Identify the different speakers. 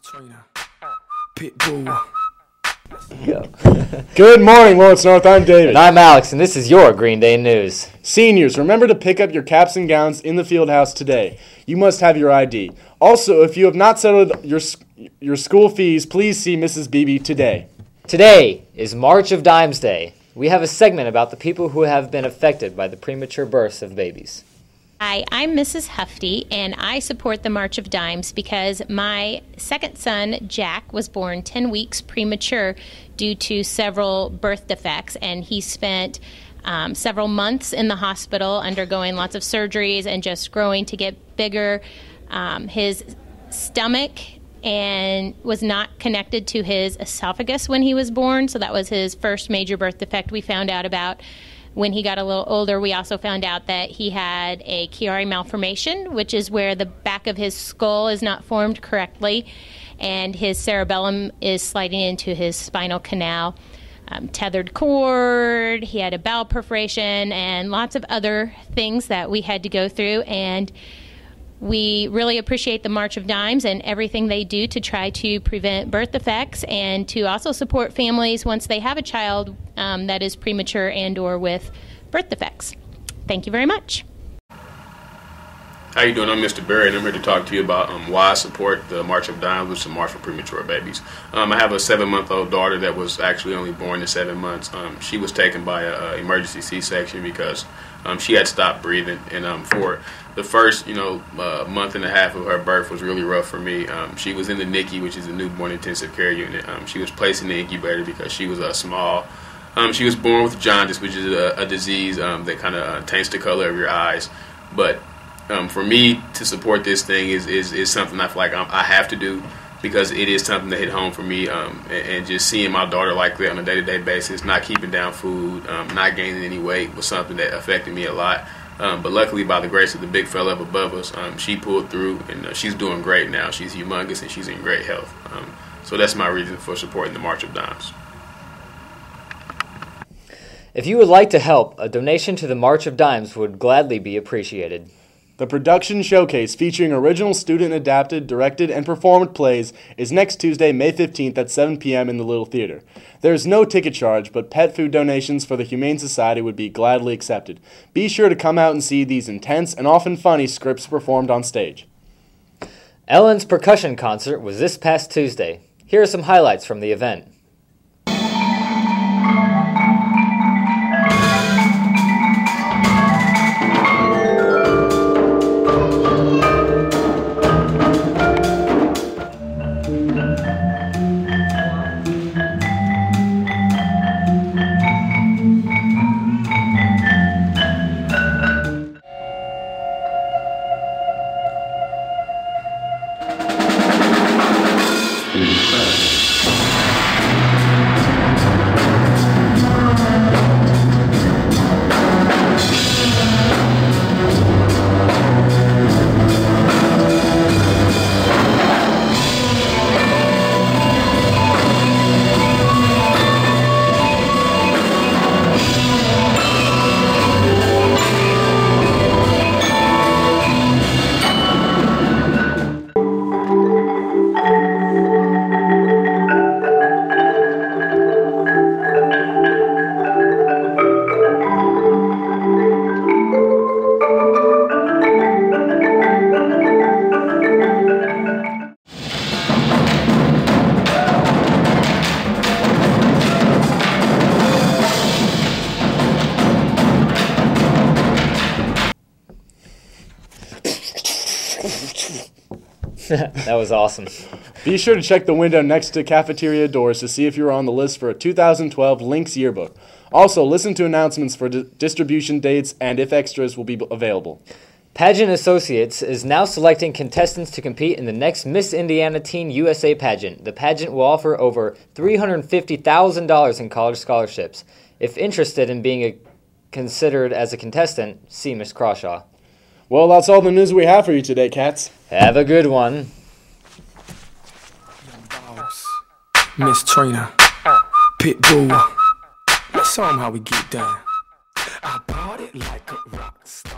Speaker 1: Trina, Pitbull.
Speaker 2: Go.
Speaker 3: Good morning, Lawrence North. I'm David.
Speaker 2: And I'm Alex, and this is your Green Day News.
Speaker 3: Seniors, remember to pick up your caps and gowns in the field house today. You must have your ID. Also, if you have not settled your school fees, please see Mrs. Beebe today.
Speaker 2: Today is March of Dimes Day. We have a segment about the people who have been affected by the premature births of babies.
Speaker 4: Hi, I'm Mrs. Hefty, and I support the March of Dimes because my second son, Jack, was born 10 weeks premature due to several birth defects, and he spent several months in the hospital undergoing lots of surgeries and just growing to get bigger. His stomach and was not connected to his esophagus when he was born, so that was his first major birth defect we found out about. When he got a little older, we also found out that he had a Chiari malformation, which is where the back of his skull is not formed correctly, and his cerebellum is sliding into his spinal canal. Tethered cord, he had a bowel perforation, and lots of other things that we had to go through. And we really appreciate the March of Dimes and everything they do to try to prevent birth defects and to also support families once they have a child that is premature and or with birth defects. Thank you very much.
Speaker 5: How you doing? I'm Mr. Berry, and I'm here to talk to you about why I support the March of Dimes, which is a march for premature babies. I have a 7-month-old daughter that was actually only born at 7 months. She was taken by an emergency C-section because she had stopped breathing, and for the first, month and a half of her birth was really rough for me. She was in the NICU, which is the newborn intensive care unit. She was placed in the incubator because she was small. She was born with jaundice, which is a disease that kind of taints the color of your eyes. But for me to support this thing is something I feel like I have to do because it is something that hit home for me. And just seeing my daughter like that on a day-to-day basis, not keeping down food, not gaining any weight was something that affected me a lot. But luckily, by the grace of the big fella up above us, she pulled through, and she's doing great now. She's humongous, and she's in great health. So that's my reason for supporting the March of Dimes.
Speaker 2: If you would like to help, a donation to the March of Dimes would gladly be appreciated.
Speaker 3: The production showcase featuring original student-adapted, directed, and performed plays is next Tuesday, May 15th at 7 p.m. in the Little Theater. There is no ticket charge, but pet food donations for the Humane Society would be gladly accepted. Be sure to come out and see these intense and often funny scripts performed on stage.
Speaker 2: Ellen's percussion concert was this past Tuesday. Here are some highlights from the event. That was awesome.
Speaker 3: Be sure to check the window next to cafeteria doors to see if you're on the list for a 2012 Lynx yearbook. Also, listen to announcements for distribution dates and if extras will be available.
Speaker 2: Pageant Associates is now selecting contestants to compete in the next Miss Indiana Teen USA pageant. The pageant will offer over $350,000 in college scholarships. If interested in being considered as a contestant, see Miss Crawshaw.
Speaker 3: Well, that's all the news we have for you today, cats.
Speaker 2: Have a good one.
Speaker 1: Miss Trina, Pitbull. Let's show 'em how we get down. I bought it like a rock star.